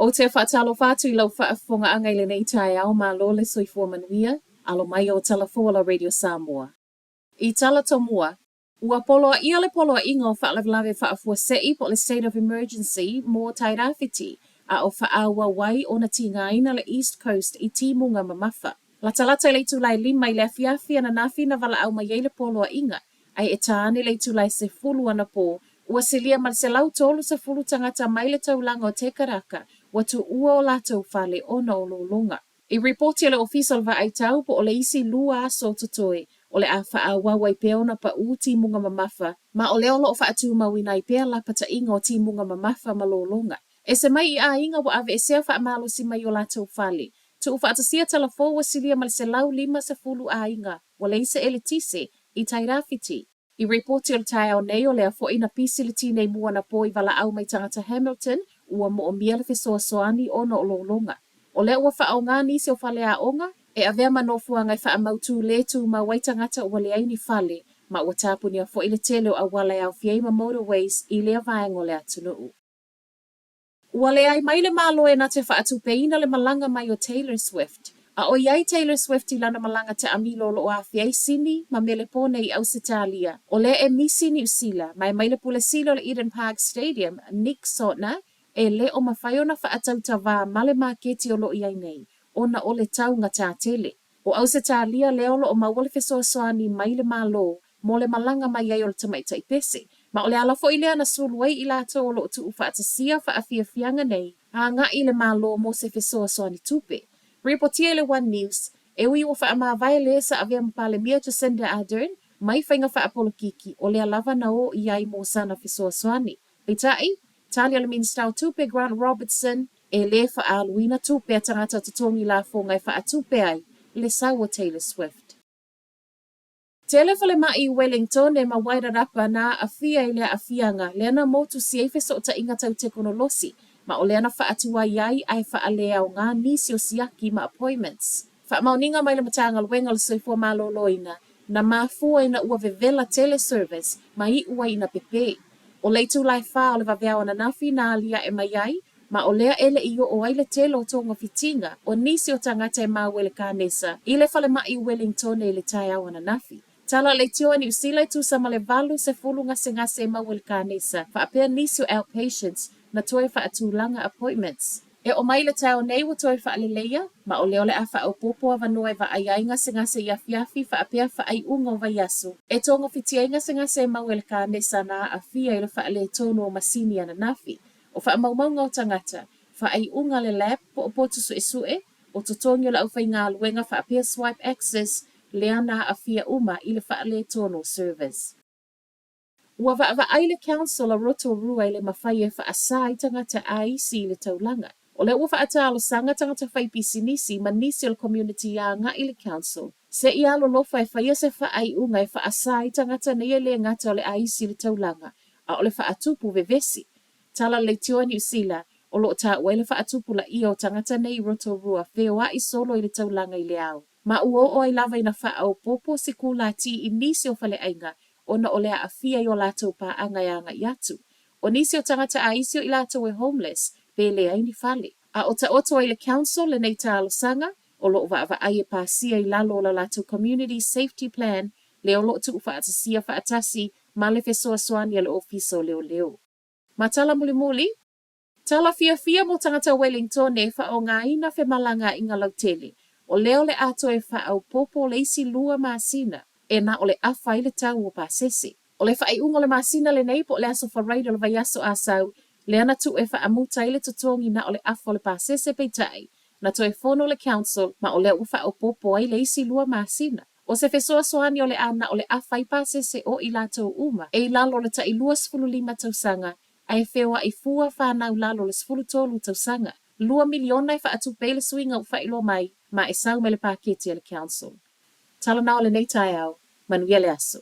O te whaatalo whātu I lau whaafonga angai le nei tai au mā lo le soifua manuia, alo mai o Talafola Radio Samoa. I tala tomua, ua poloa ia le poloa inga o whaalawelawe whaafua sei po le state of emergency mō tairawhiti, a o whaaua wai o na tingaina le East Coast I timunga mamafa. La talata le tulai lima I le afiafi ana nafi na wala au mai le poloa inga, ai e taane le tulai se fulu ana po, ua silia mal se lau tolu se fulu tangata mai le taulanga o te karaka, watu ua o latou whale ona o lolonga. I reporti le official va ai tau po o le isi lua aso tutoe, o le a whaaua wai peona pa u timunga mamafa, ma o leo loo whaatu mawina I pea la pata inga o timunga mamafa ma lolonga. E se mai I a inga wa ave e sea whaamalo si mai o latou whale, tu whaatasia talafo wa silia mal se lau lima se fulu a inga, wa le isa elitise I tairawhiti. I reporti o le tai au nei o lea fo ina pisi le tinei mua na po I wala au mai tangata Hamilton, ua mo o mia le fesoa soani ona o lolonga. O lea ua wha ngā nisi o whale a onga, e avea manofua ngai wha mautu letu ma waitangata ua le aini whale, ma ua tāpunia fo ile tele o awala au fiei ma motorways I lea vaengo le atunuu. Ua le ai mai le malo e na te wha atu peina le malanga mai o Taylor Swift. A o iai Taylor Swift I lana malanga te amilo lo a fiei sini ma mele pone I Ausitalia. O le e misi ni usila, mai le pule silo le Eden Park Stadium, Nick Sotna, e le o mawhaio na whaatau tawa male maketi o lo iai nei, o na o le tau ngā tātele. O Ausitalia leo lo o mawale fesoa soani mai le malo, mo le malanga mai ai o le tamaita I pese. Ma o le alafo I lea na suluai I lato o lo tu ufaatasia whaafiafianga nei, a ngā I le malo mo se fesoa soani tupe. Reportia le One News, e ui o wha vai le sa avea mpale mia Jacinda Ardern, mai whainga wha apolokiki o le alava na o iai mo sana fesoa soani. Peitai, Talia le Minister tupe Grant Robertson, e le wha aluina tupe a tangata tutongi la fo ngai wha tupe ai, le sawa Taylor Swift. Tele fale mai Wellington e ma waira rapa na afia I lea afianga, leana motu si e feso ta inga tau teknolosi, ma o leana wha atua iai ai wha alea o ngā nisi o siaki ma appointments. Wha mauninga mai le matanga luenga le soifua maloloina, na mafua ina ua vevela teleservice ma I ua ina pepe. O leitu lai wha o le vaveawa na nafi na alia e mai ai, ma o lea ele I o aile tele o tonga fitinga, o nisi o tangata e mawele kānesa, I le fale mai Wellington e le tai awa na nafi. Tala le tio ni usila tu sama le valu se fulu ngase mawele kānesa, fa apea nisi o outpatients, na toi wha atulanga appointments. E o mai le tau nei wa toi wha aleleia, ma o leo le a wha o popo a vanua wa ayai ngase iafiafi wha apea wha ai unga o vaiasu. E tonga fitia ngase mawele kānesa na a fia I le wha ale tono o masini ana nafi. O wha maumau ngau tangata, wha ai unga le lab po o potu sue, o totongi o la ufai ngā luenga wha apea swipe access, leana a fia uma I le wha ale tono service. Ua wa aile council a roto rua I le mawhai e wha asai tangata ai si le taulanga. O le ua wha atalo sanga tangata whai pisinisi ma nisi o le community a ngā I le council. Se I alo lofa e whaia se wha ai unga e wha asai tangata nei le ngata o le ai si le taulanga. A o le wha atupu vevesi. Tala le tio ni usila, o lo ta ua le wha atupu la I o tangata nei roto rua whea I solo I le taulanga I le au. Ma ua o I lava ina wha au popo se kula ti I nisi o whale ainga, ona o lea a fia I o latou pa anga I atu. O nisi o tangata a isi o I latou e homeless, pe le aini fale. A o ta oto I le council le nei ta alosanga, o lo wa ai e pa sia I lalo la latou community safety plan, le o lo tu ufa atasia fa atasi, ma le fesoa soani le ofiso leo. Ma tala muli, tala fia mo tangata Wellington e fa o ngā ina fe malanga inga lautele. O leo le ato e fa au popo le isi lua masina, e na o le awhai le tau o pa sese. O le whai ungo le masina le nei po le aso wharaida le vaiaso asau, le ana tu e wha amuta le tutongi na o le awha le pa sese peitai, na to e fono le council ma o le ufa o popo ai le isi lua masina. O se fesoa soani o le ana o le awhai pa sese o I lato uma, e lalo le ta I lua sfulu lima tausanga, ai fewa I fua whanau lalo le sfulu tolu tausanga. 2 miliona I wha atu pele suinga ufa ilo mai, ma e sau me le paketi le council. Tala nao le nei tai au, manuia le aso.